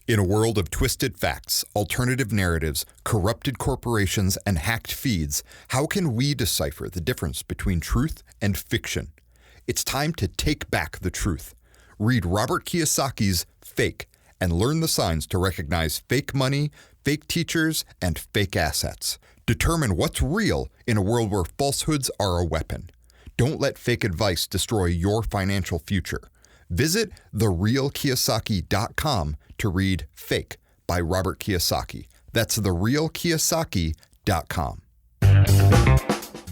In a world of twisted facts, alternative narratives, corrupted corporations, and hacked feeds, how can we decipher the difference between truth and fiction? It's time to take back the truth. Read Robert Kiyosaki's Fake and learn the signs to recognize fake money, fake teachers, and fake assets. Determine what's real in a world where falsehoods are a weapon. Don't let fake advice destroy your financial future. Visit therealkiyosaki.com to read Fake by Robert Kiyosaki. That's therealkiyosaki.com.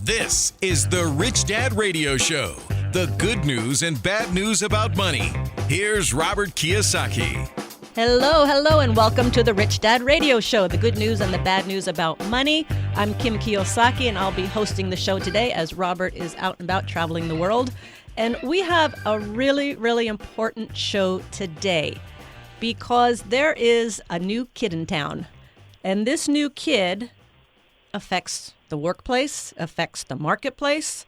This is the Rich Dad Radio Show. The good news and bad news about money. Here's Robert Kiyosaki. Hello, and welcome to the Rich Dad Radio Show, the good news and the bad news about money. I'm Kim Kiyosaki, and I'll be hosting the show today as Robert is out and about traveling the world. And we have a really, really important show today because there is a new kid in town. And this new kid affects the workplace, affects the marketplace,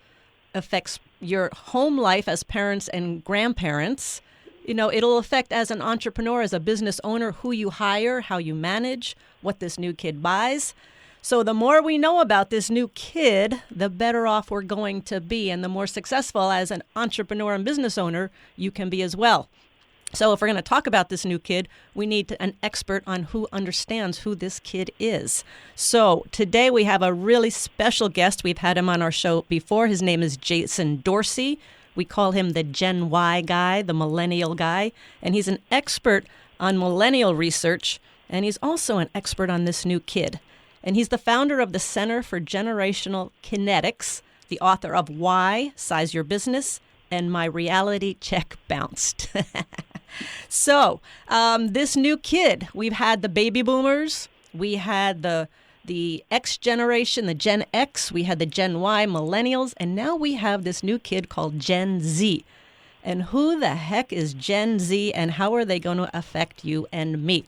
affects your home life as parents and grandparents. You know, it'll affect as an entrepreneur, as a business owner, who you hire, how you manage, what this new kid buys. So the more we know about this new kid, the better off we're going to be, and the more successful as an entrepreneur and business owner you can be as well. So if we're going to talk about this new kid, we need an expert on who understands who this kid is. So today we have a really special guest. We've had him on our show before. His name is Jason Dorsey. We call him the Gen Y guy, the Millennial guy, and he's an expert on millennial research, and he's also an expert on this new kid. And he's the founder of the Center for Generational Kinetics, the author of Why, Size Your Business, and My Reality Check Bounced. So this new kid, we've had the baby boomers, we had the X generation, the Gen X, we had the Gen Y, millennials, and now we have this new kid called Gen Z. And who the heck is Gen Z, and how are they going to affect you and me?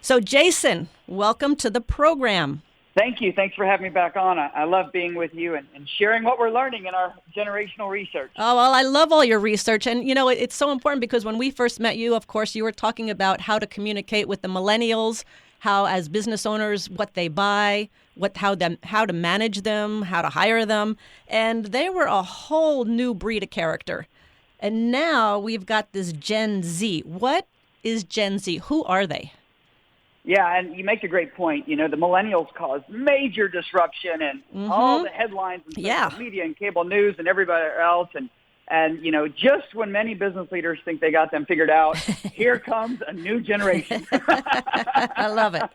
So Jason, welcome to the program. Thank you. Thanks for having me back on. I love being with you and sharing what we're learning in our generational research. Oh, well, I love all your research. And, you know, it's so important because when we first met you, of course, you were talking about how to communicate with the millennials, how as business owners, what they buy, how to manage them, how to hire them. And they were a whole new breed of character. And now we've got this Gen Z. What is Gen Z? Who are they? Yeah, and you make a great point. You know, the millennials caused major disruption and all the headlines and social media and cable news and everybody else. And, you know, just when many business leaders think they got them figured out, here comes a new generation. I love it.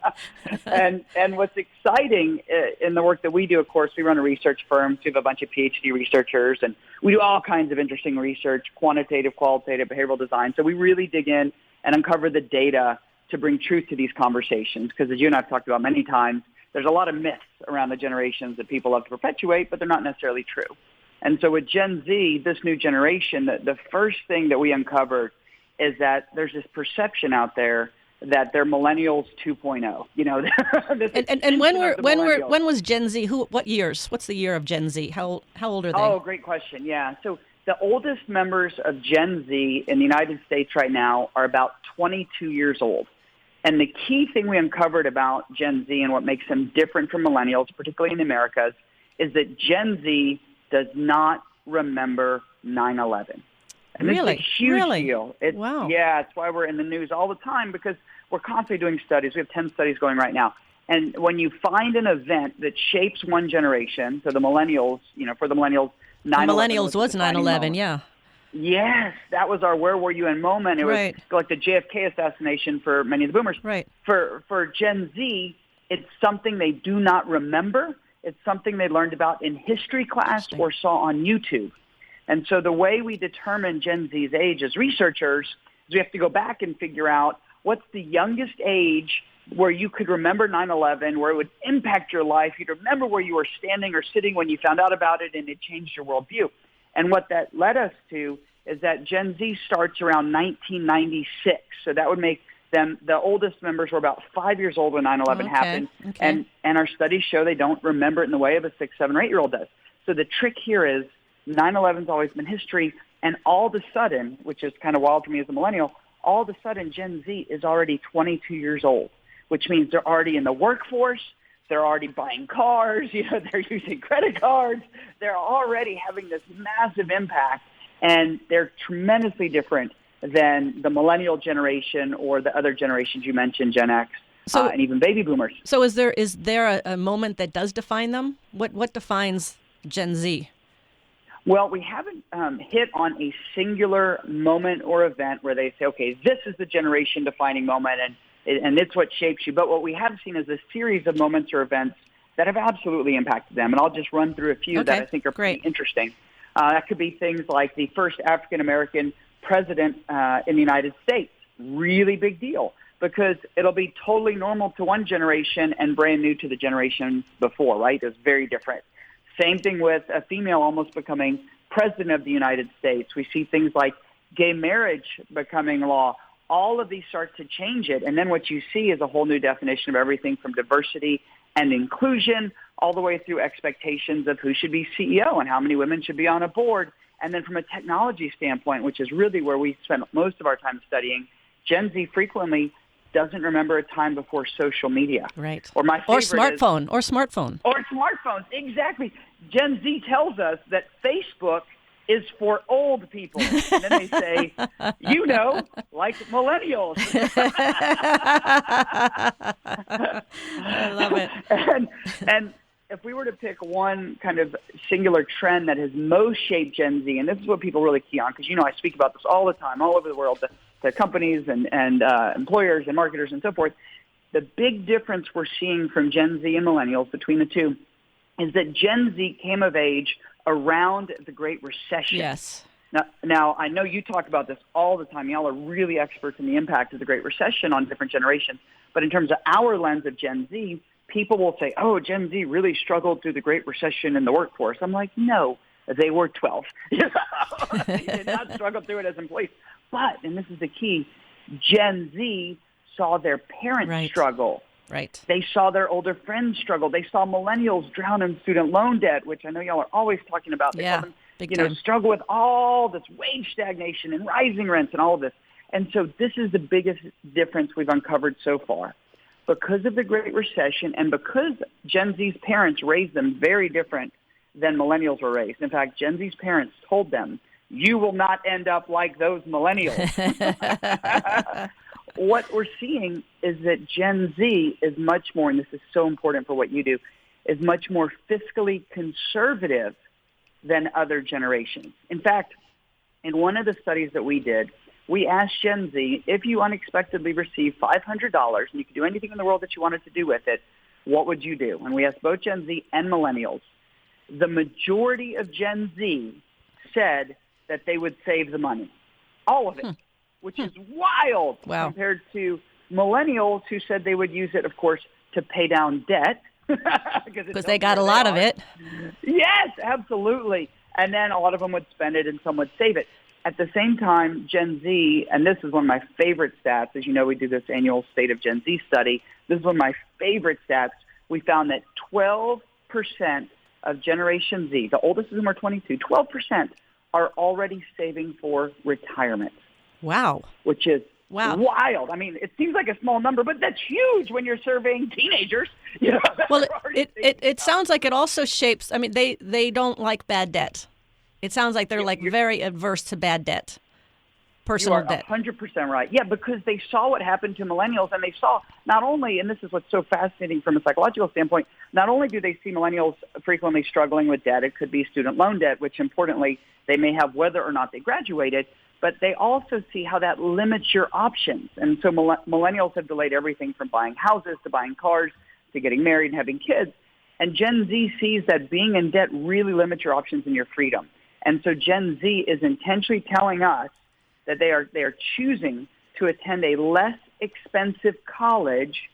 and what's exciting in the work that we do, of course, we run a research firm. We have a bunch of PhD researchers, and we do all kinds of interesting research, quantitative, qualitative, behavioral design. So we really dig in and uncover the data to bring truth to these conversations, because as you and I have talked about many times, there's a lot of myths around the generations that people love to perpetuate, but they're not necessarily true. And so with Gen Z, this new generation, the first thing that we uncovered is that there's this perception out there that they're Millennials 2.0. You know, and when was Gen Z? What years? What's the year of Gen Z? How old are they? Oh, great question. Yeah. So the oldest members of Gen Z in the United States right now are about 22 years old. And the key thing we uncovered about Gen Z and what makes them different from millennials, particularly in the Americas, is that Gen Z does not remember 9/11. And really? This is a huge deal. Wow. Yeah, it's why we're in the news all the time, because we're constantly doing studies. We have 10 studies going right now. And when you find an event that shapes one generation, so the millennials, you know, for the millennials, 9/11 millennials was 9/11, yeah. Yes, that was our where were you in moment. It was like the JFK assassination for many of the boomers. Right. For Gen Z, it's something they do not remember. It's something they learned about in history class or saw on YouTube. And so the way we determine Gen Z's age as researchers is we have to go back and figure out what's the youngest age where you could remember 9/11, where it would impact your life. You'd remember where you were standing or sitting when you found out about it, and it changed your worldview. And what that led us to is that Gen Z starts around 1996. So that would make them, the oldest members were about 5 years old when 9/11 happened. Okay. And our studies show they don't remember it in the way of a 6, 7, or 8-year-old does. So the trick here is 9/11's always been history. And all of a sudden, which is kind of wild to me as a millennial, all of a sudden Gen Z is already 22 years old, which means they're already in the workforce. They're already buying cars. They're using credit cards. They're already having this massive impact, and they're tremendously different than the millennial generation or the other generations you mentioned, Gen X, and even baby boomers. So is there a moment that does define them? What defines Gen Z? Well, we haven't hit on a singular moment or event where they say, okay, this is the generation-defining moment, and it's what shapes you. But what we have seen is a series of moments or events that have absolutely impacted them. And I'll just run through a few that I think are pretty interesting. That could be things like the first African-American president in the United States. Really big deal, because it'll be totally normal to one generation and brand new to the generation before, right? It's very different. Same thing with a female almost becoming president of the United States. We see things like gay marriage becoming law. All of these start to change it. And then what you see is a whole new definition of everything from diversity and inclusion all the way through expectations of who should be CEO and how many women should be on a board. And then from a technology standpoint, which is really where we spend most of our time studying, Gen Z frequently doesn't remember a time before social media. Right. Or my favorite smartphone. Or smartphones. Exactly. Gen Z tells us that Facebook is for old people. And then they say, like millennials. I love it. And if we were to pick one kind of singular trend that has most shaped Gen Z, and this is what people really key on, because, I speak about this all the time, all over the world, to companies and employers and marketers and so forth, the big difference we're seeing from Gen Z and millennials between the two is that Gen Z came of age around the Great Recession. Yes. Now, I know you talk about this all the time. Y'all are really experts in the impact of the Great Recession on different generations. But in terms of our lens of Gen Z, people will say, oh, Gen Z really struggled through the Great Recession in the workforce. I'm like, no, they were 12. They did not struggle through it as employees. But, and this is the key, Gen Z saw their parents struggle. Right. They saw their older friends struggle. They saw millennials drown in student loan debt, which I know y'all are always talking about. They saw them, big time. Struggle with all this wage stagnation and rising rents and all of this. And so this is the biggest difference we've uncovered so far. Because of the Great Recession and because Gen Z's parents raised them very different than millennials were raised. In fact, Gen Z's parents told them, you will not end up like those millennials. What we're seeing is that Gen Z is much more, and this is so important for what you do, is much more fiscally conservative than other generations. In fact, in one of the studies that we did, we asked Gen Z, if you unexpectedly received $500 and you could do anything in the world that you wanted to do with it, what would you do? And we asked both Gen Z and millennials. The majority of Gen Z said that they would save the money, all of it, which is wild compared to millennials who said they would use it, of course, to pay down debt. Because they got a lot of it. Yes, absolutely. And then a lot of them would spend it and some would save it. At the same time, Gen Z, and this is one of my favorite stats, as you know, we do this annual State of Gen Z study. This is one of my favorite stats. We found that 12% of Generation Z, the oldest of them are 22, 12% are already saving for retirement. Wow. Which is wild. I mean, it seems like a small number, but that's huge when you're surveying teenagers. Well, it sounds like it also shapes, I mean, they don't like bad debt. It sounds like they're very adverse to bad debt, personal debt. You are 100% right. Yeah, because they saw what happened to millennials, and they saw not only, and this is what's so fascinating from a psychological standpoint, not only do they see millennials frequently struggling with debt, it could be student loan debt, which importantly they may have whether or not they graduated, but they also see how that limits your options. And so millennials have delayed everything from buying houses to buying cars to getting married and having kids. And Gen Z sees that being in debt really limits your options and your freedom. And so Gen Z is intentionally telling us that they are choosing to attend a less expensive college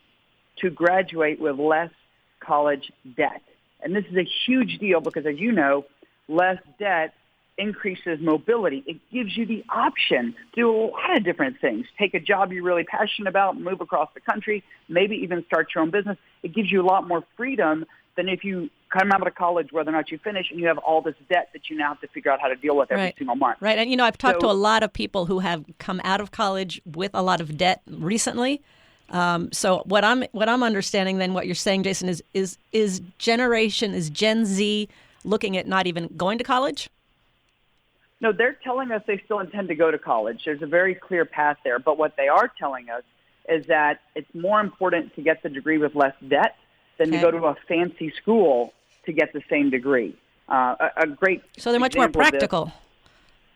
to graduate with less college debt. And this is a huge deal because, as you know, less debt increases mobility. It gives you the option to do a lot of different things. Take a job you're really passionate about, move across the country, maybe even start your own business. It gives you a lot more freedom than if you come out of college, whether or not you finish, and you have all this debt that you now have to figure out how to deal with every single month. Right. And, I've talked to a lot of people who have come out of college with a lot of debt recently. So what I'm understanding then, what you're saying, Jason, is Gen Z looking at not even going to college? No, they're telling us they still intend to go to college. There's a very clear path there. But what they are telling us is that it's more important to get the degree with less debt than to go to a fancy school to get the same degree. A great So they're much more practical.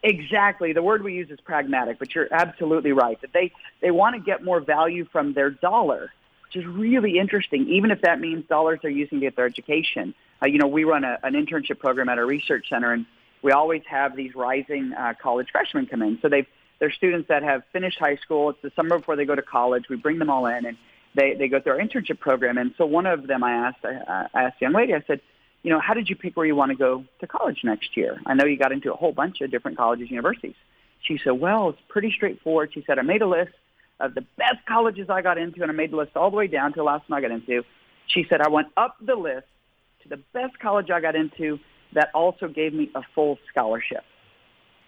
Exactly. The word we use is pragmatic, but you're absolutely right. That they want to get more value from their dollar, which is really interesting, even if that means dollars they're using to get their education. We run an internship program at our research center, and we always have these rising college freshmen come in. So they're students that have finished high school. It's the summer before they go to college. We bring them all in, and they go through our internship program. And so one of them I asked the young lady, I said, how did you pick where you want to go to college next year? I know you got into a whole bunch of different colleges and universities. She said, well, it's pretty straightforward. She said, I made a list of the best colleges I got into, and I made the list all the way down to the last one I got into. She said, I went up the list to the best college I got into that also gave me a full scholarship.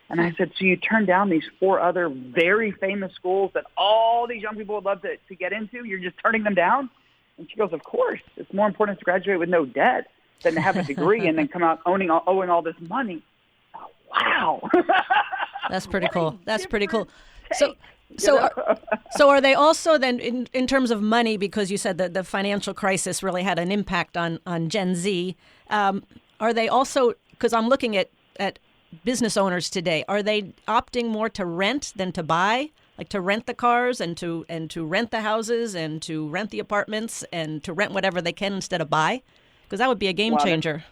And I said, so you turned down these 4 other very famous schools that all these young people would love to get into? You're just turning them down? And she goes, of course. It's more important to graduate with no debt than to have a degree and then come out owing all this money. Oh, wow. That's pretty cool. That's pretty cool. So are they also then, in terms of money, because you said that the financial crisis really had an impact on Gen Z, are they also, because I'm looking at business owners today, are they opting more to rent than to buy? Like to rent the cars and to rent the houses and to rent the apartments and to rent whatever they can instead of buy? Because that would be a game changer.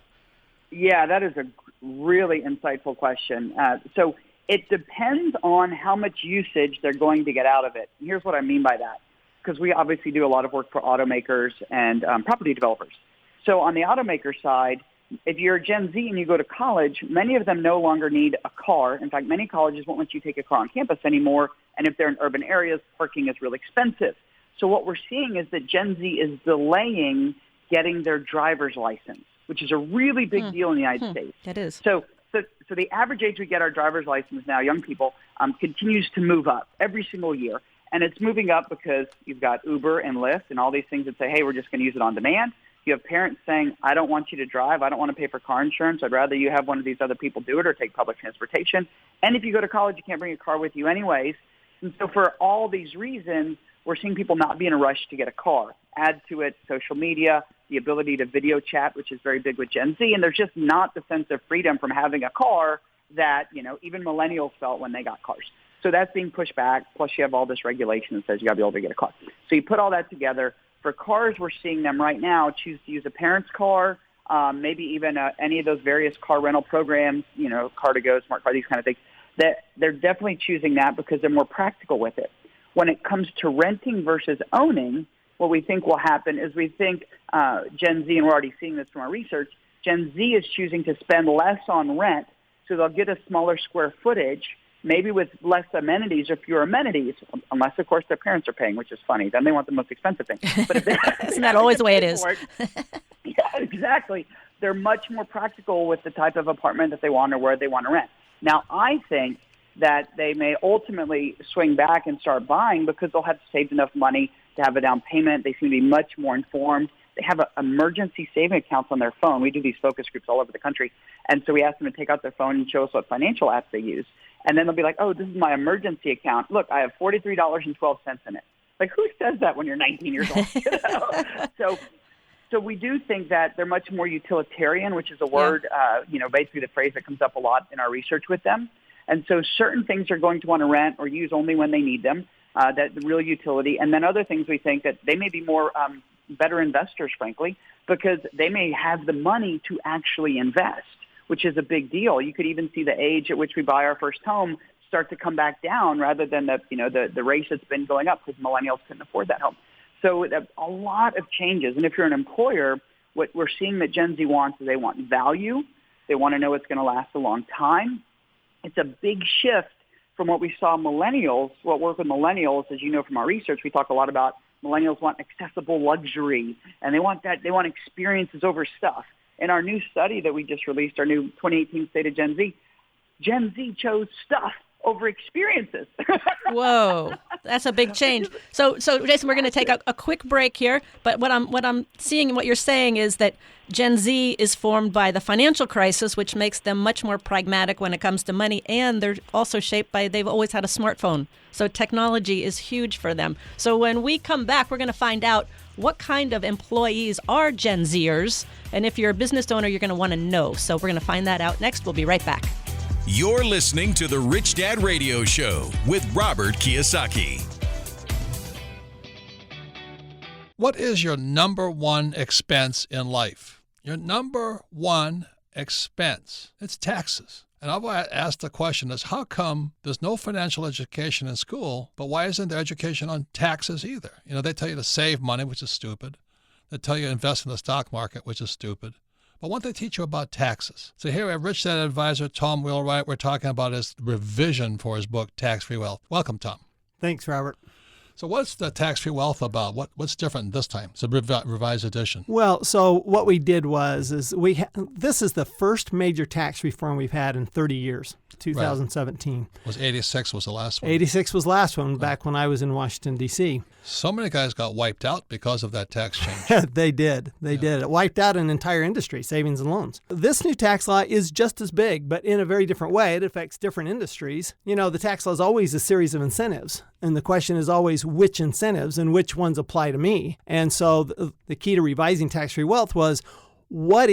That is a really insightful question. So it depends on how much usage they're going to get out of it. And here's what I mean by that, because we obviously do a lot of work for automakers and property developers. So on the automaker side, if you're Gen Z and you go to college, many of them no longer need a car. In fact, many colleges won't let you take a car on campus anymore. And if they're in urban areas, parking is really expensive. So what we're seeing is that Gen Z is delaying getting their driver's license, which is a really big deal in the United States. It is. So the average age we get our driver's license now, young people, continues to move up every single year. And it's moving up because you've got Uber and Lyft and all these things that say, hey, we're just going to use it on demand. You have parents saying, I don't want you to drive. I don't want to pay for car insurance. I'd rather you have one of these other people do it or take public transportation. And if you go to college, you can't bring a car with you anyways. And so for all these reasons, we're seeing people not be in a rush to get a car. Add to it social media, the ability to video chat, which is very big with Gen Z. And there's just not the sense of freedom from having a car that, even millennials felt when they got cars. So that's being pushed back. Plus you have all this regulation that says you got to be able to get a car. So you put all that together. For cars, we're seeing them right now choose to use a parent's car, maybe even any of those various car rental programs, Car2Go, Smart Car, these kind of things. That they're definitely choosing that because they're more practical with it. When it comes to renting versus owning, what we think will happen is we think Gen Z, and we're already seeing this from our research, Gen Z is choosing to spend less on rent, so they'll get a smaller square footage, maybe with less amenities or fewer amenities, unless, of course, their parents are paying, which is funny. Then they want the most expensive thing. But if they, isn't that always the way it is? Yeah, exactly. They're much more practical with the type of apartment that they want or where they want to rent. Now, I think that they may ultimately swing back and start buying because they'll have saved enough money to have a down payment. They seem to be much more informed. They have emergency saving accounts on their phone. We do these focus groups all over the country. And so we ask them to take out their phone and show us what financial apps they use. And then they'll be like, oh, this is my emergency account. Look, I have $43.12 in it. Like, who says that when you're 19 years old? So we do think that they're much more utilitarian, which is a word, basically the phrase that comes up a lot in our research with them. And so certain things are going to want to rent or use only when they need them, that the real utility. And then other things we think that they may be more better investors, frankly, because they may have the money to actually invest, which is a big deal. You could even see the age at which we buy our first home start to come back down rather than the race that's been going up because millennials couldn't afford that home. So a lot of changes. And if you're an employer, what we're seeing that Gen Z wants is they want value. They want to know it's going to last a long time. It's a big shift from what we saw millennials. What work with millennials, as you know from our research, we talk a lot about millennials want accessible luxury, and they want experiences over stuff. in our new study that we just released, our new 2018 State of Gen Z chose stuff over experiences. Whoa, that's a big change. So Jason, we're going to take a quick break here. But what I'm seeing, what you're saying is that Gen Z is formed by the financial crisis, which makes them much more pragmatic when it comes to money, and they're also shaped by they've always had a smartphone. So technology is huge for them. So when we come back, we're going to find out what kind of employees are Gen Zers, and if you're a business owner, you're going to want to know. So we're going to find that out next. We'll be right back. You're listening to the Rich Dad Radio Show with Robert Kiyosaki. What is your number one expense in life? Your number one expense. It's taxes. And I've asked the question is, how come there's no financial education in school, but why isn't there education on taxes either? You know, they tell you to save money, which is stupid. They tell you to invest in the stock market, which is stupid. But won't they teach you about taxes? So here we have Rich Dad advisor Tom Wheelwright. We're talking about his revision for his book, Tax-Free Wealth. Welcome, Tom. Thanks, Robert. So what's the Tax-Free Wealth about? What's different this time? It's a revised edition. Well, so what we did was this is the first major tax reform we've had in 30 years, 2017. Right. Was 86 was the last one? 86 was the last one, back when I was in Washington, D.C. So many guys got wiped out because of that tax change. They did. It wiped out an entire industry, savings and loans. This new tax law is just as big, but in a very different way. It affects different industries. You know, the tax law is always a series of incentives. And the question is always which incentives and which ones apply to me. And so the key to revising tax-free wealth was what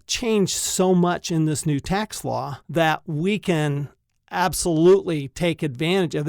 changed so much in this new tax law that we can absolutely take advantage of.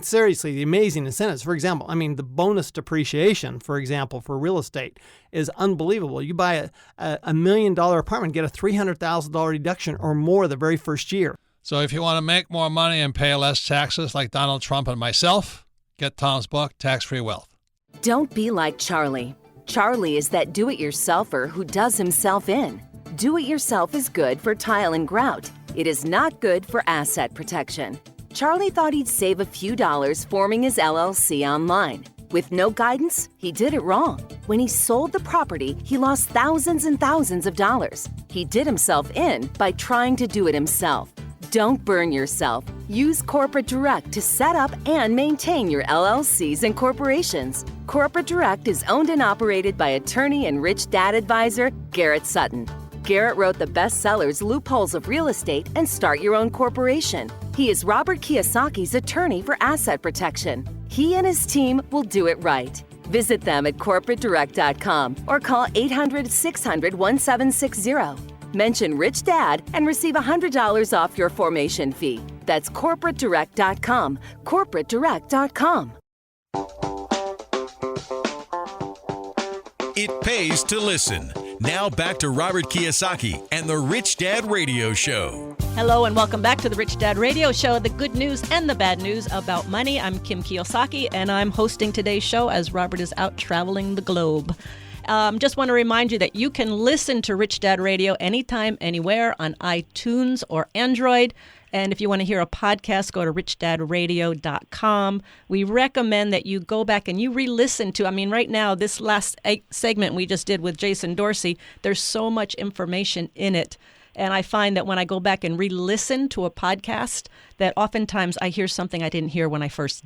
Seriously, the amazing incentives. For example, the bonus depreciation, for example, for real estate is unbelievable. You buy a $1 million apartment, get a $300,000 deduction or more the very first year. So if you want to make more money and pay less taxes like Donald Trump and myself, get Tom's book, Tax-Free Wealth. Don't be like Charlie. Charlie is that do-it-yourselfer who does himself in. Do-it-yourself is good for tile and grout. It is not good for asset protection. Charlie thought he'd save a few dollars forming his LLC online. With no guidance, he did it wrong. When he sold the property, he lost thousands and thousands of dollars. He did himself in by trying to do it himself. Don't burn yourself. Use Corporate Direct to set up and maintain your LLCs and corporations. Corporate Direct is owned and operated by attorney and Rich Dad advisor Garrett Sutton. Garrett wrote the bestsellers Loopholes of Real Estate and Start Your Own Corporation. He is Robert Kiyosaki's attorney for asset protection. He and his team will do it right. Visit them at corporatedirect.com or call 800-600-1760. Mention Rich Dad and receive $100 off your formation fee. That's corporatedirect.com. corporatedirect.com. It pays to listen. Now back to Robert Kiyosaki and the Rich Dad Radio Show. Hello and welcome back to the Rich Dad Radio Show, the good news and the bad news about money. I'm Kim Kiyosaki, and I'm hosting today's show as Robert is out traveling the globe. Just want to remind you that you can listen to Rich Dad Radio anytime, anywhere on iTunes or Android. And if you want to hear a podcast, go to richdadradio.com. We recommend that you go back and you re-listen to, right now, this last segment we just did with Jason Dorsey, there's so much information in it. And I find that when I go back and re-listen to a podcast, that oftentimes I hear something I didn't hear when I first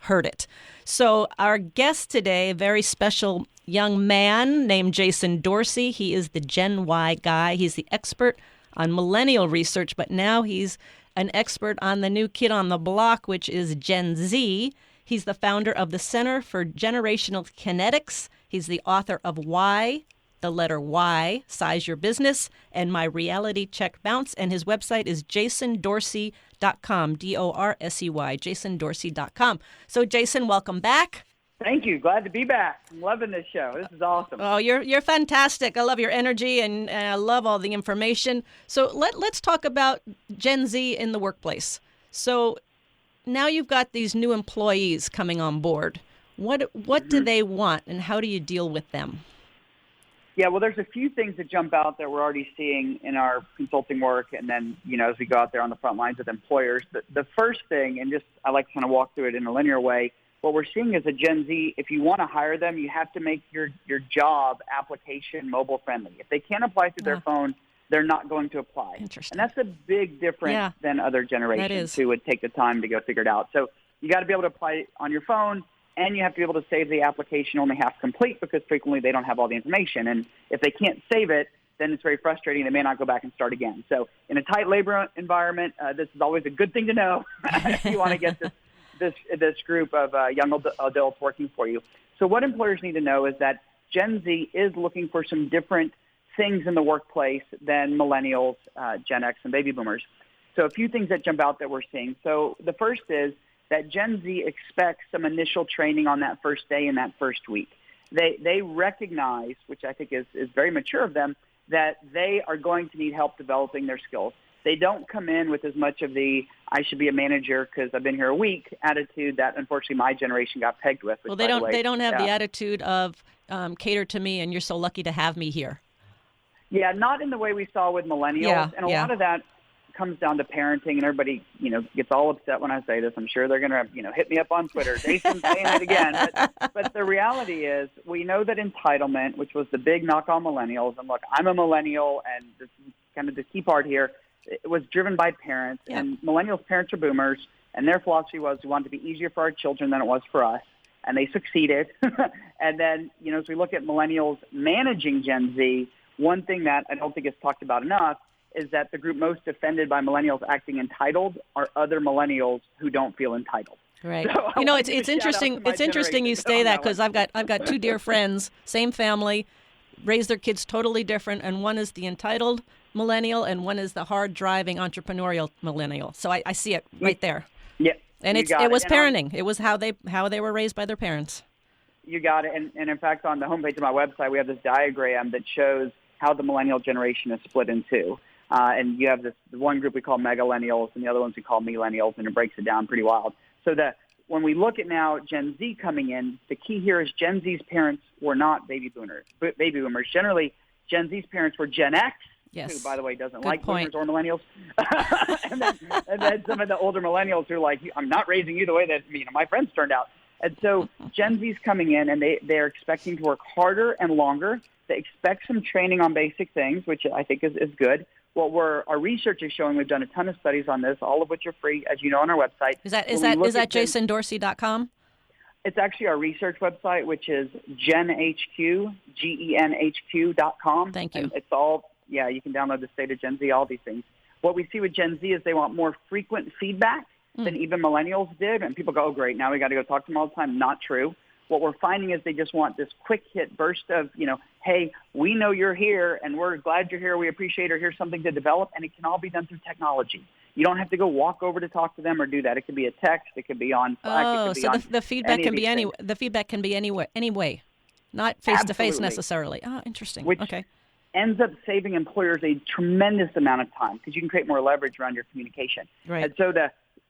heard it. So our guest today, a very special young man named Jason Dorsey. He is the Gen Y guy. He's the expert on millennial research, but now he's an expert on the new kid on the block, which is Gen Z. He's the founder of the Center for Generational Kinetics. He's the author of Why, the letter Y, Size Your Business, and My Reality Check Bounce. And his website is jasondorsey.com, D-O-R-S-E-Y, jasondorsey.com. So, Jason, welcome back. Thank you. Glad to be back. I'm loving this show. This is awesome. Oh, you're fantastic. I love your energy, and I love all the information. So let's talk about Gen Z in the workplace. So now you've got these new employees coming on board. What do they want, and how do you deal with them? Yeah, well, there's a few things that jump out that we're already seeing in our consulting work, and then, as we go out there on the front lines with employers. The first thing, and I like to kind of walk through it in a linear way, what we're seeing is a Gen Z, if you want to hire them, you have to make your job application mobile friendly. If they can't apply through their phone, they're not going to apply. Interesting. And that's a big difference than other generations who would take the time to go figure it out. So you got to be able to apply on your phone, and you have to be able to save the application only half complete because frequently they don't have all the information. And if they can't save it, then it's very frustrating. They may not go back and start again. So in a tight labor environment, this is always a good thing to know if you want to get this group of young adults working for you. So what employers need to know is that Gen Z is looking for some different things in the workplace than millennials, Gen X, and baby boomers. So a few things that jump out that we're seeing. So the first is that Gen Z expects some initial training on that first day and that first week. They recognize, which I think is very mature of them, that they are going to need help developing their skills. They don't come in with as much of the I should be a manager because I've been here a week attitude that unfortunately my generation got pegged with. Well, they don't have the attitude of cater to me and you're so lucky to have me here. Yeah, not in the way we saw with millennials. And a lot of that comes down to parenting, and everybody, gets all upset when I say this. I'm sure they're going to, hit me up on Twitter. Jason's saying it again. But the reality is we know that entitlement, which was the big knock on millennials, and look, I'm a millennial, and this is kind of the key part here, it was driven by parents. Yeah. And millennials' parents are boomers, and their philosophy was we wanted it to be easier for our children than it was for us. And they succeeded. And then, as we look at millennials managing Gen Z, one thing that I don't think is talked about enough is that the group most offended by millennials acting entitled are other millennials who don't feel entitled. Right. So it's interesting. It's interesting you say that because I've got two dear friends, same family, raise their kids totally different, and one is the entitled millennial and one is the hard driving entrepreneurial millennial. So I see it right there. Yeah. And it was parenting. It was how they were raised by their parents. You got it. And in fact, on the homepage of my website, we have this diagram that shows how the millennial generation is split in two. And you have the one group we call megalennials and the other ones we call millennials, and it breaks it down pretty wild. So when we look at now Gen Z coming in, the key here is Gen Z's parents were not baby boomers. Generally, Gen Z's parents were Gen X, who, by the way, doesn't like boomers or millennials. and then some of the older millennials who are like, I'm not raising you the way that my friends turned out. And so Gen Z's coming in, and they're expecting to work harder and longer. They expect some training on basic things, which I think is good. Our research is showing, we've done a ton of studies on this, all of which are free, as you know, on our website. Is that jasondorsey.com? It's actually our research website, which is genhq.com. Thank you. And it's all, you can download the State of Gen Z, all these things. What we see with Gen Z is they want more frequent feedback than even millennials did. And people go, oh, great, now we got to go talk to them all the time. Not true. What we're finding is they just want this quick hit burst of, hey, we know you're here and we're glad you're here. We appreciate it. Here's something to develop. And it can all be done through technology. You don't have to go walk over to talk to them or do that. It could be a text. It could be on Slack. Oh, so the feedback can be the feedback can be anyway, not face-to-face necessarily. Oh, interesting. Which ends up saving employers a tremendous amount of time because you can create more leverage around your communication. Right. And so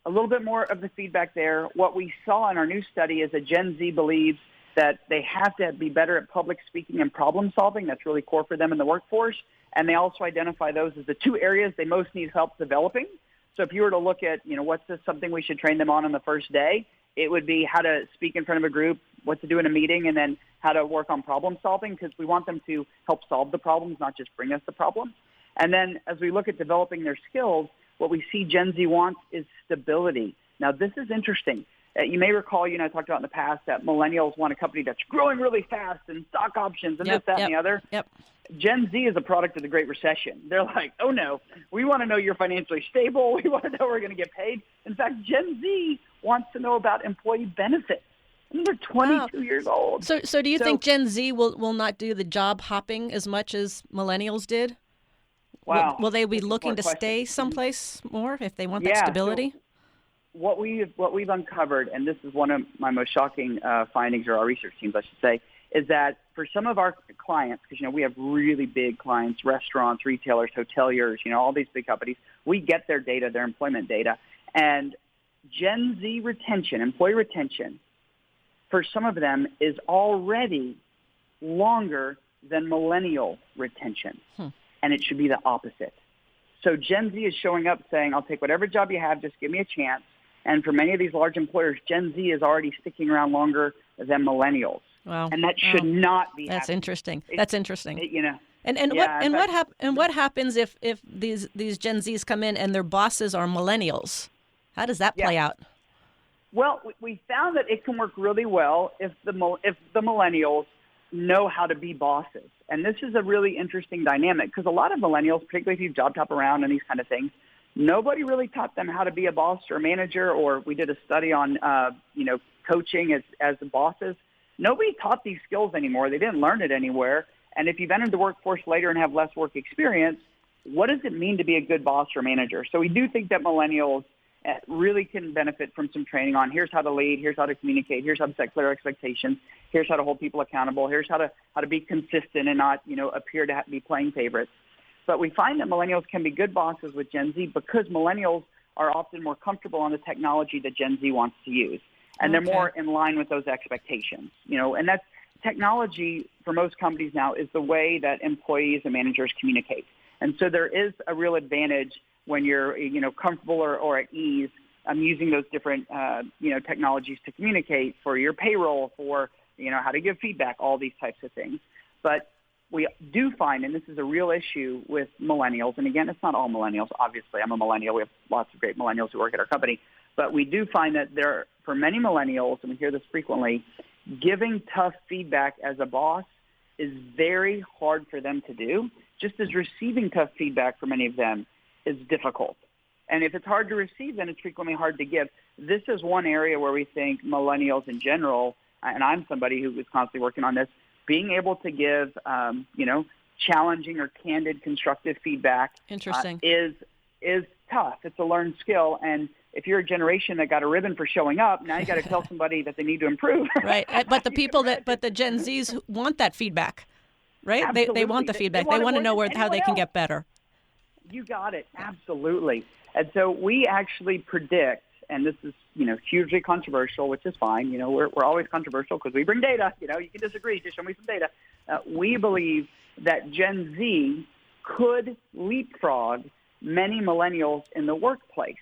a little bit more of the feedback there. What we saw in our new study is that Gen Z believes that they have to be better at public speaking and problem solving. That's really core for them in the workforce. And they also identify those as the two areas they most need help developing. So if you were to look at, what's something we should train them on the first day, it would be how to speak in front of a group, what to do in a meeting, and then how to work on problem solving because we want them to help solve the problems, not just bring us the problems. And then as we look at developing their skills, what we see Gen Z wants is stability. Now, this is interesting. You may recall, I talked about in the past that millennials want a company that's growing really fast and stock options and this, that, and the other. Yep. Gen Z is a product of the Great Recession. They're like, oh, no, we want to know you're financially stable. We want to know we're going to get paid. In fact, Gen Z wants to know about employee benefits. They're 22 years old. So do you think Gen Z will not do the job hopping as much as millennials did? Wow. Will they be looking to stay someplace more if they want that stability? So what we've uncovered, and this is one of my most shocking findings, or our research teams, I should say, is that for some of our clients, because we have really big clients, restaurants, retailers, hoteliers, all these big companies, we get their data, their employment data, and Gen Z retention, employee retention, for some of them is already longer than millennial retention. And it should be the opposite. So Gen Z is showing up saying, I'll take whatever job you have, just give me a chance. And for many of these large employers, Gen Z is already sticking around longer than millennials. Wow. And that should not be That's happening. interesting. That's interesting. And what happens if these Gen Zs come in and their bosses are millennials? How does that play out? Well, we found that it can work really well if the millennials know how to be bosses. And this is a really interesting dynamic because a lot of millennials, particularly if you job hop around and these kind of things, nobody really taught them how to be a boss or a manager. Or we did a study on, coaching as bosses. Nobody taught these skills anymore. They didn't learn it anywhere. And if you've entered the workforce later and have less work experience, what does it mean to be a good boss or manager? So we do think that millennials really can benefit from some training on here's how to lead, here's how to communicate, here's how to set clear expectations, here's how to hold people accountable, here's how to be consistent and not, appear to be playing favorites. But we find that millennials can be good bosses with Gen Z because millennials are often more comfortable on the technology that Gen Z wants to use. And they're more in line with those expectations, and that's technology for most companies now is the way that employees and managers communicate. And so there is a real advantage when you're, comfortable or at ease using those different, technologies to communicate for your payroll, for, how to give feedback, all these types of things. But we do find, and this is a real issue with millennials, and again, it's not all millennials. Obviously, I'm a millennial. We have lots of great millennials who work at our company. But we do find that for many millennials, and we hear this frequently, giving tough feedback as a boss is very hard for them to do, just as receiving tough feedback for many of them is difficult. And if it's hard to receive, then it's frequently hard to give. This is one area where we think millennials in general, and I'm somebody who is constantly working on this, being able to give, challenging or candid, constructive feedback is tough. It's a learned skill. And if you're a generation that got a ribbon for showing up, now you got to tell somebody that they need to improve. Right. But the Gen Zs want that feedback, right? They want the feedback. They want to know how they can get better. You got it. Absolutely. And so we actually predict, and this is, hugely controversial, which is fine. We're always controversial because we bring data. You can disagree. Just show me some data. We believe that Gen Z could leapfrog many millennials in the workplace.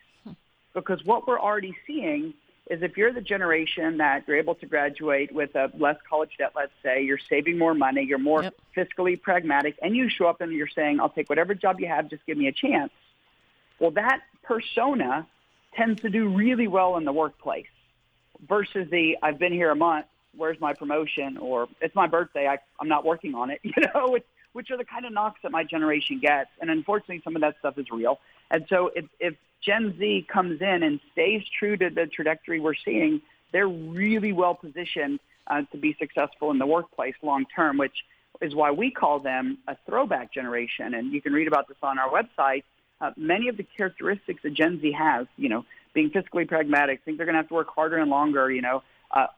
Because what we're already seeing is if you're the generation that you're able to graduate with a less college debt, let's say, you're saving more money, you're more fiscally pragmatic, and you show up and you're saying, I'll take whatever job you have, just give me a chance. Well, that persona tends to do really well in the workplace versus I've been here a month, where's my promotion? Or it's my birthday, I'm not working on it, which are the kind of knocks that my generation gets. And unfortunately, some of that stuff is real. And so if Gen Z comes in and stays true to the trajectory we're seeing, they're really well positioned to be successful in the workplace long term, which is why we call them a throwback generation. And you can read about this on our website. Many of the characteristics that Gen Z has, being fiscally pragmatic, think they're going to have to work harder and longer,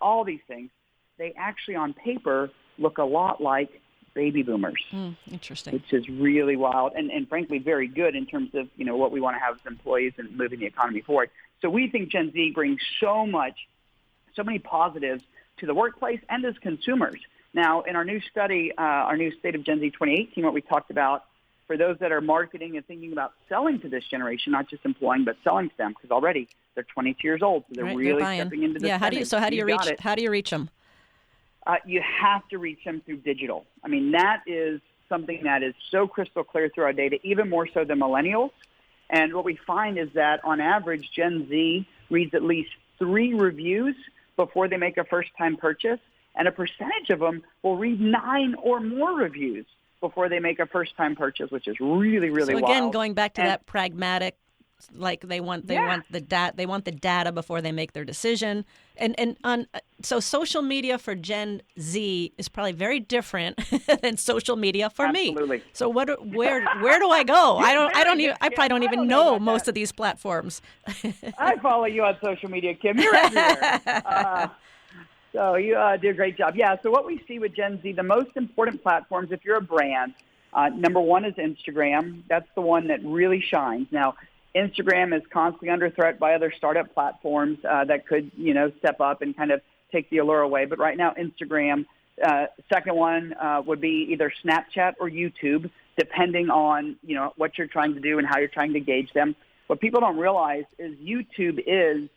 all these things, they actually on paper look a lot like baby boomers. Interesting. Which is really wild and frankly very good in terms of, what we want to have as employees and moving the economy forward. So we think Gen Z brings so many positives to the workplace and as consumers. Now, in our new study, our new State of Gen Z 2018, what we talked about for those that are marketing and thinking about selling to this generation, not just employing, but selling to them, because already they're 22 years old, so they're really stepping into this. Yeah, how do you reach them? You have to reach them through digital. I mean, that is something that is so crystal clear through our data, even more so than millennials. And what we find is that on average, Gen Z reads at least 3 reviews before they make a first-time purchase, and a percentage of them will read 9 or more reviews before they make a first-time purchase, which is really, really wild. So again, going back to that pragmatic, like they want the data before they make their decision, so social media for Gen Z is probably very different than social media for Absolutely. me. So where do I go? I probably don't even know most of these platforms. I follow you on social media, Kim. You're everywhere. So you do a great job. Yeah, so what we see with Gen Z, the most important platforms, if you're a brand, number one is Instagram. That's the one that really shines. Now, Instagram is constantly under threat by other startup platforms that could, step up and kind of take the allure away. But right now, Instagram. Second one would be either Snapchat or YouTube, depending on, what you're trying to do and how you're trying to gauge them. What people don't realize is YouTube is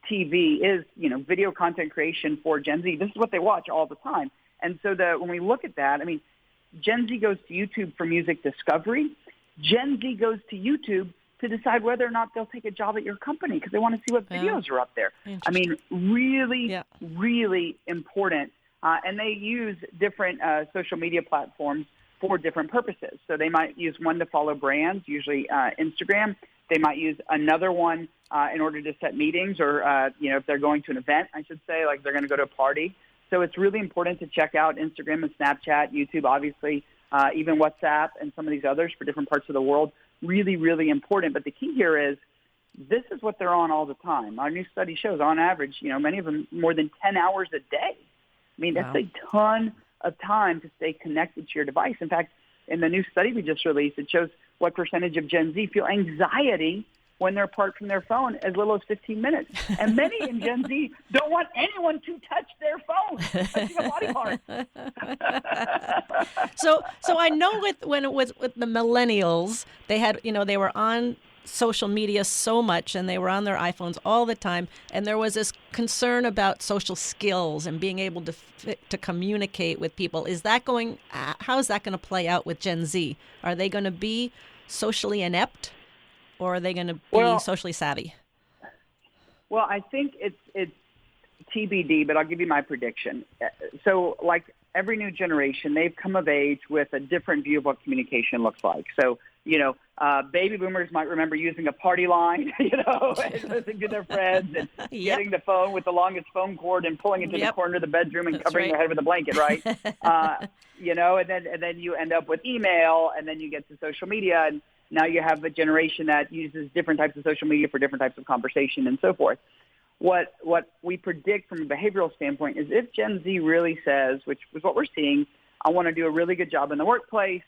TV is, video content creation for Gen Z. This is what they watch all the time. And so when we look at that, I mean, Gen Z goes to YouTube for music discovery. Gen Z goes to YouTube to decide whether or not they'll take a job at your company because they want to see what videos are up there. I mean, really, really important. And they use different social media platforms for different purposes. So they might use one to follow brands, usually Instagram. They might use another one in order to set meetings or, if they're going to an event, I should say, like they're going to go to a party. So it's really important to check out Instagram and Snapchat, YouTube, obviously, even WhatsApp and some of these others for different parts of the world. Really, really important. But the key here is this is what they're on all the time. Our new study shows on average, many of them more than 10 hours a day. I mean, that's a ton of time to stay connected to your device. In fact, in the new study we just released, it shows what percentage of Gen Z feel anxiety when they're apart from their phone as little as 15 minutes. And many in Gen Z don't want anyone to touch their phone, touching a body part. So I know when it was with the Millennials, they had, they were on social media so much and they were on their iPhones all the time. And there was this concern about social skills and being able to communicate with people. How is that going to play out with Gen Z? Are they going to be socially inept? Or are they going to be socially savvy? Well, I think it's TBD, but I'll give you my prediction. So like every new generation, they've come of age with a different view of what communication looks like. So, baby boomers might remember using a party line, and listening to their friends and getting the phone with the longest phone cord and pulling it to the corner of the bedroom and covering their head with a blanket, right? And then you end up with email, and then you get to social media, and now you have a generation that uses different types of social media for different types of conversation and so forth. What we predict from a behavioral standpoint is if Gen Z really says, which is what we're seeing, I want to do a really good job in the workplace,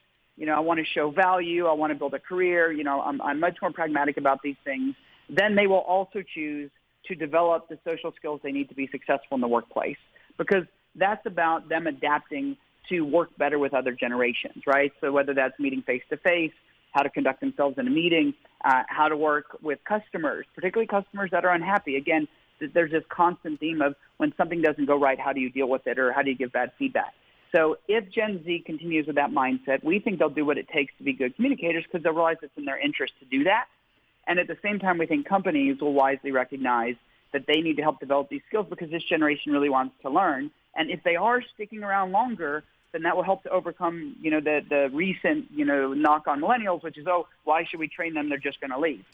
I want to show value, I want to build a career, I'm much more pragmatic about these things, then they will also choose to develop the social skills they need to be successful in the workplace, because that's about them adapting to work better with other generations, right? So whether that's meeting face-to-face, how to conduct themselves in a meeting, how to work with customers, particularly customers that are unhappy. Again, there's this constant theme of when something doesn't go right, how do you deal with it, or how do you give bad feedback? So if Gen Z continues with that mindset, we think they'll do what it takes to be good communicators because they'll realize it's in their interest to do that. And at the same time, we think companies will wisely recognize that they need to help develop these skills because this generation really wants to learn. And if they are sticking around longer, then that will help to overcome, the recent, knock on millennials, which is, why should we train them? They're just going to leave.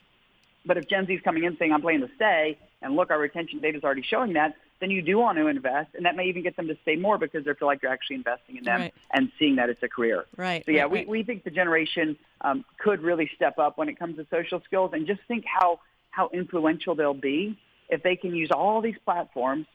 But if Gen Z is coming in saying, I'm planning to stay, and look, our retention data is already showing that, then you do want to invest, and that may even get them to stay more because they feel like you're actually investing in them and seeing that it's a career. Right. So, we think the generation could really step up when it comes to social skills, and just think how influential they'll be if they can use all these platforms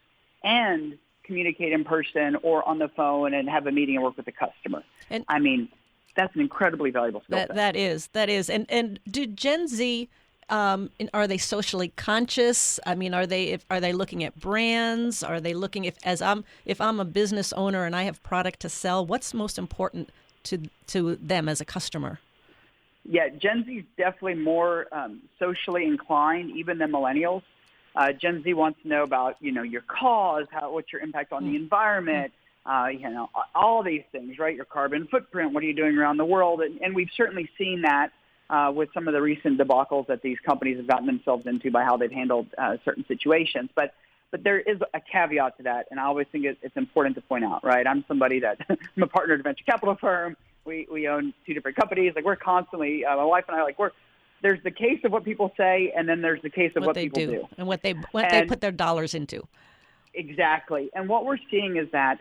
and communicate in person or on the phone and have a meeting and work with the customer. And I mean, that's an incredibly valuable skill set. That is. And do Gen Z, are they socially conscious? I mean, are they looking at brands? Are they looking if I'm a business owner and I have product to sell, what's most important to them as a customer? Yeah, Gen Z is definitely more socially inclined, even than millennials. Gen Z wants to know about, your cause, what's your impact on the environment, all these things, right? Your carbon footprint, what are you doing around the world? And we've certainly seen that with some of the recent debacles that these companies have gotten themselves into by how they've handled certain situations. But there is a caveat to that, and I always think it's important to point out, right? I'm somebody that I'm a partner at a venture capital firm. We own two different companies. Like we're constantly, my wife and I, there's the case of what people say, and then there's the case of what people do. And what they put their dollars into. Exactly. And what we're seeing is that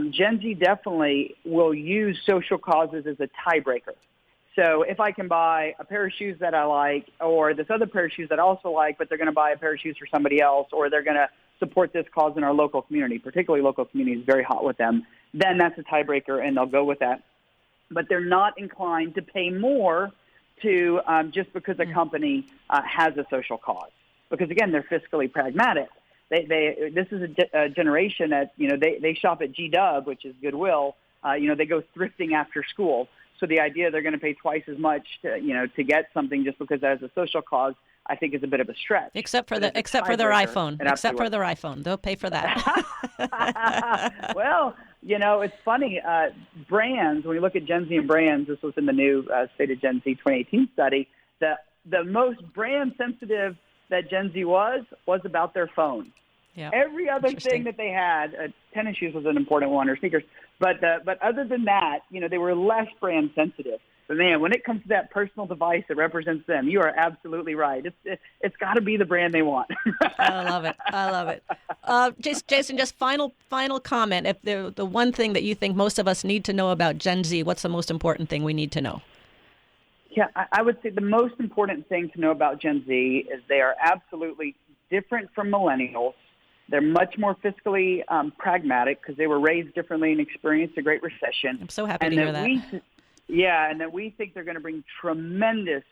Gen Z definitely will use social causes as a tiebreaker. So if I can buy a pair of shoes that I like, or this other pair of shoes that I also like, but they're going to buy a pair of shoes for somebody else, or they're going to support this cause in our local community, particularly local community is very hot with them, then that's a tiebreaker, and they'll go with that. But they're not inclined to pay more to just because a company has a social cause, because again, they're fiscally pragmatic. This is a generation that they shop at G-Dub, which is Goodwill. They go thrifting after school. So the idea they're going to pay twice as much to get something just because that is a social cause, I think is a bit of a stretch. Except for their iPhone. Except for their iPhone. They'll pay for that. Well, it's funny. Brands, when we look at Gen Z and brands, this was in the new State of Gen Z 2018 study, the most brand sensitive that Gen Z was about their phone. Yeah. Every other thing that they had, tennis shoes was an important one, or sneakers, but other than that, they were less brand sensitive. But man, when it comes to that personal device that represents them, you are absolutely right. It's got to be the brand they want. I love it. Jason, just final comment. If the one thing that you think most of us need to know about Gen Z, what's the most important thing we need to know? Yeah, I would say the most important thing to know about Gen Z is they are absolutely different from millennials. They're much more fiscally pragmatic because they were raised differently and experienced a Great Recession. I'm so happy to hear that. And that we think they're going to bring tremendous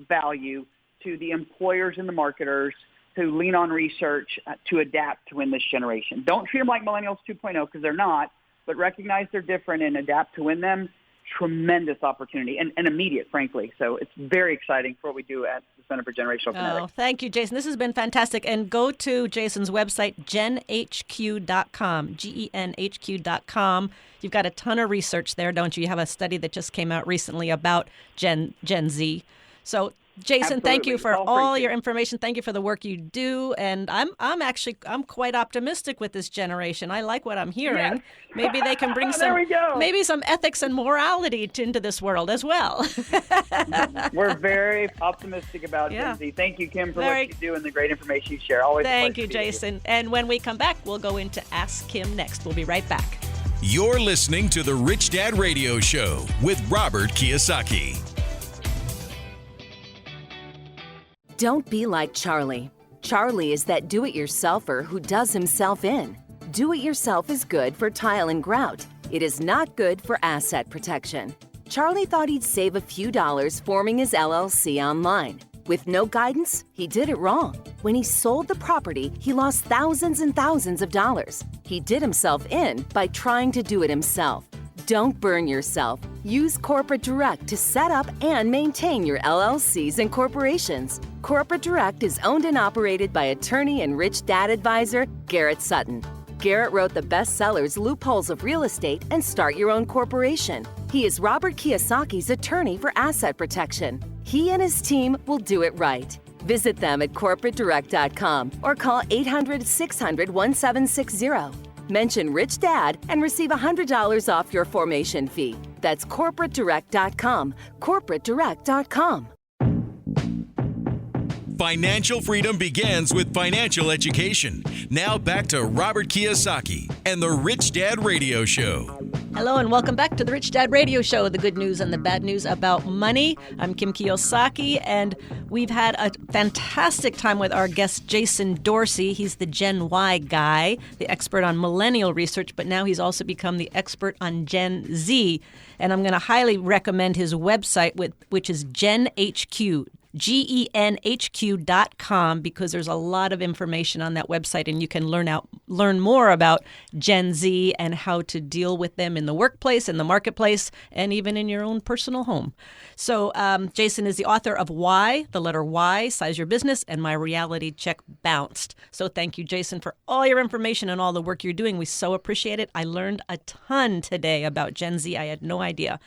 value to the employers and the marketers who lean on research to adapt to win this generation. Don't treat them like Millennials 2.0 because they're not, but recognize they're different and adapt to win them. Tremendous opportunity and immediate, frankly. So it's very exciting for what we do at the Center for Generational Kinetics. Oh, thank you, Jason. This has been fantastic. And go to Jason's website, genhq.com, genhq.com. You've got a ton of research there, don't you? You have a study that just came out recently about Gen Z. So, Jason, Absolutely. Thank you for all your information. Thank you for the work you do. And I'm quite optimistic with this generation. I like what I'm hearing. Yes. Maybe they can bring maybe some ethics and morality into this world as well. We're very optimistic about Gen Z. Thank you, Kim, for what you do and the great information you share. Always Thank you, Jason. And when we come back, we'll go into Ask Kim next. We'll be right back. You're listening to the Rich Dad Radio Show with Robert Kiyosaki. Don't be like Charlie. Charlie is that do-it-yourselfer who does himself in. Do-it-yourself is good for tile and grout. It is not good for asset protection. Charlie thought he'd save a few dollars forming his LLC online. With no guidance, he did it wrong. When he sold the property, he lost thousands and thousands of dollars. He did himself in by trying to do it himself. Don't burn yourself. Use Corporate Direct to set up and maintain your LLCs and corporations. Corporate Direct is owned and operated by attorney and rich dad advisor Garrett Sutton. Garrett wrote the bestsellers Loopholes of Real Estate and Start Your Own Corporation. He is Robert Kiyosaki's attorney for asset protection. He and his team will do it right. Visit them at corporatedirect.com or call 800-600-1760. Mention Rich Dad and receive $100 off your formation fee. That's corporatedirect.com. corporatedirect.com. Financial freedom begins with financial education. Now back to Robert Kiyosaki and the Rich Dad Radio Show. Hello and welcome back to the Rich Dad Radio Show, the good news and the bad news about money. I'm Kim Kiyosaki, and we've had a fantastic time with our guest, Jason Dorsey. He's the Gen Y guy, the expert on millennial research, but now he's also become the expert on Gen Z. And I'm going to highly recommend his website, which is GenHQ. GenHQ.com, because there's a lot of information on that website, and you can learn more about Gen Z and how to deal with them in the workplace, in the marketplace, and even in your own personal home. So Jason is the author of Why, the letter Y, Size Your Business, and My Reality Check Bounced. So thank you, Jason, for all your information and all the work you're doing. We so appreciate it. I learned a ton today about Gen Z. I had no idea.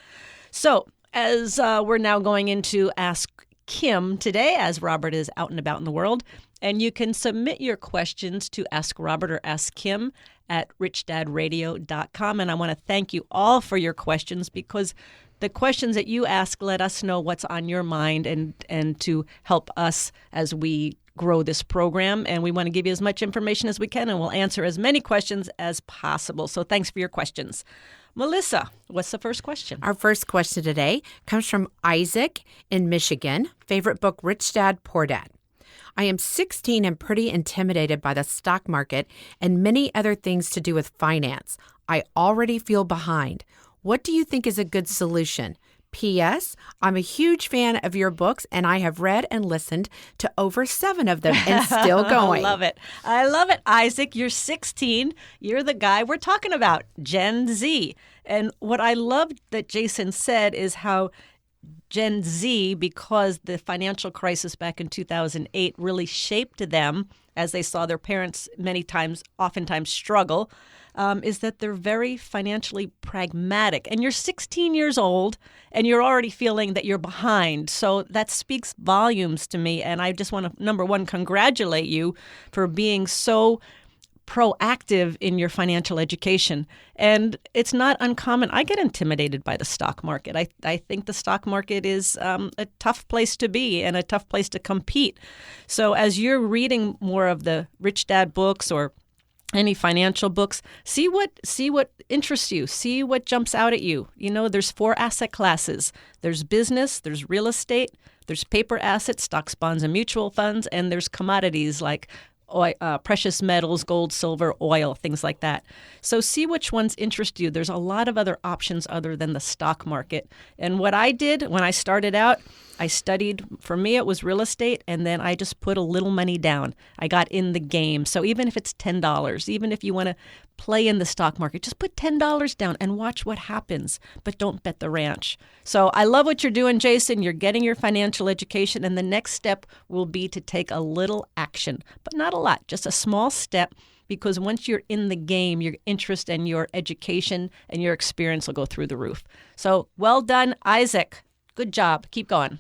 So as we're now going into Ask Kim today, as Robert is out and about in the world, and you can submit your questions to Ask Robert or Ask Kim at richdadradio.com. And I want to thank you all for your questions, because the questions that you ask let us know what's on your mind and to help us as we grow this program. And we want to give you as much information as we can, and we'll answer as many questions as possible. So thanks for your questions. Melissa, what's the first question? Our first question today comes from Isaac in Michigan. Favorite book, Rich Dad, Poor Dad. I am 16 and pretty intimidated by the stock market and many other things to do with finance. I already feel behind. What do you think is a good solution? P.S. I'm a huge fan of your books, and I have read and listened to over 7 of them and still going. I love it. I love it. Isaac, you're 16. You're the guy we're talking about, Gen Z. And what I loved that Jason said is how Gen Z, because the financial crisis back in 2008 really shaped them as they saw their parents oftentimes struggle, is that they're very financially pragmatic. And you're 16 years old and you're already feeling that you're behind. So that speaks volumes to me. And I just want to, number one, congratulate you for being so proactive in your financial education. And it's not uncommon. I get intimidated by the stock market. I think the stock market is a tough place to be and a tough place to compete. So as you're reading more of the Rich Dad books or any financial books, see what interests you, see what jumps out at you. You know, there's 4 asset classes. There's business, there's real estate, there's paper assets, stocks, bonds, and mutual funds, and there's commodities like precious metals, gold, silver, oil, things like that. So see which ones interest you. There's a lot of other options other than the stock market. And what I did when I started out, I studied, for me, it was real estate, and then I just put a little money down. I got in the game. So even if it's $10, even if you want to play in the stock market, just put $10 down and watch what happens, but don't bet the ranch. So I love what you're doing, Jason. You're getting your financial education, and the next step will be to take a little action, but not a lot, just a small step, because once you're in the game, your interest and your education and your experience will go through the roof. So well done, Isaac. Good job. Keep going.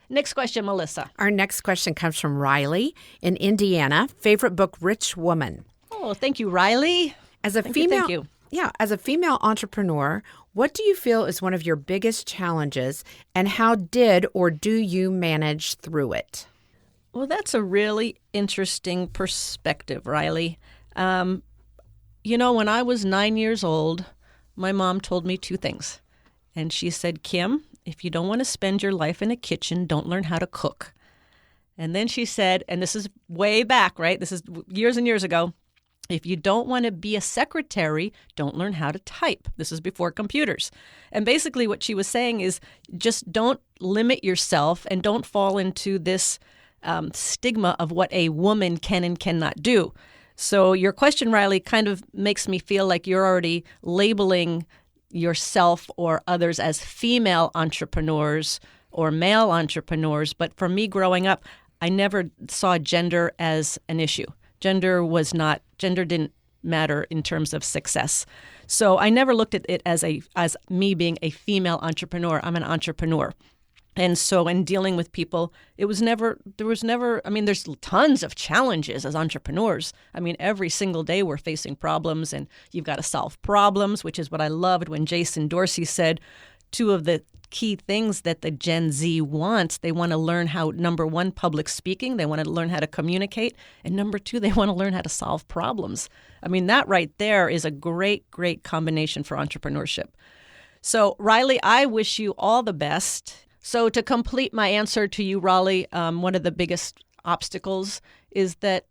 Next question, Melissa. Our next question comes from Riley in Indiana. Favorite book, Rich Woman. Oh, thank you, Riley. As a Thank you. Yeah, as a female entrepreneur, what do you feel is one of your biggest challenges, and how did or do you manage through it? Well, that's a really interesting perspective, Riley. You know, when I was 9 years old, my mom told me 2 things. And she said, Kim, if you don't want to spend your life in a kitchen, don't learn how to cook. And then she said, and this is way back, right? This is years and years ago. If you don't want to be a secretary, don't learn how to type. This is before computers. And basically what she was saying is just don't limit yourself and don't fall into this stigma of what a woman can and cannot do. So your question, Riley, kind of makes me feel like you're already labeling yourself or others as female entrepreneurs or male entrepreneurs. But for me growing up, I never saw gender as an issue. Gender didn't matter in terms of success. So I never looked at it as me being a female entrepreneur. I'm an entrepreneur. And so in dealing with people, there's tons of challenges as entrepreneurs. I mean, every single day we're facing problems and you've got to solve problems, which is what I loved when Jason Dorsey said 2 of the key things that the Gen Z wants. They want to learn how, number 1, public speaking. They want to learn how to communicate. And number 2, they want to learn how to solve problems. I mean, that right there is a great, great combination for entrepreneurship. So, Riley, I wish you all the best. So to complete my answer to you, Raleigh, one of the biggest obstacles is that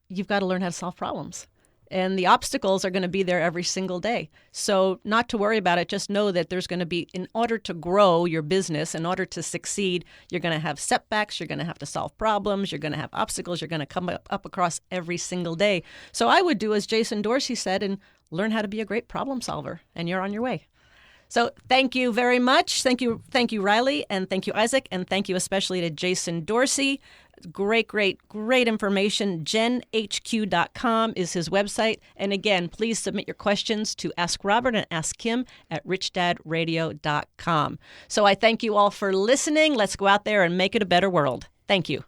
you've got to learn how to solve problems. And the obstacles are going to be there every single day. So not to worry about it, just know that there's going to be, in order to grow your business, in order to succeed, you're going to have setbacks, you're going to have to solve problems, you're going to have obstacles, you're going to come up across every single day. So I would do as Jason Dorsey said and learn how to be a great problem solver, and you're on your way. So thank you very much. Thank you, Riley, and thank you, Isaac, and thank you especially to Jason Dorsey. Great information. GenHQ.com is his website. And again, please submit your questions to Ask Robert and Ask Kim at richdadradio.com. So I thank you all for listening. Let's go out there and make it a better world. Thank you.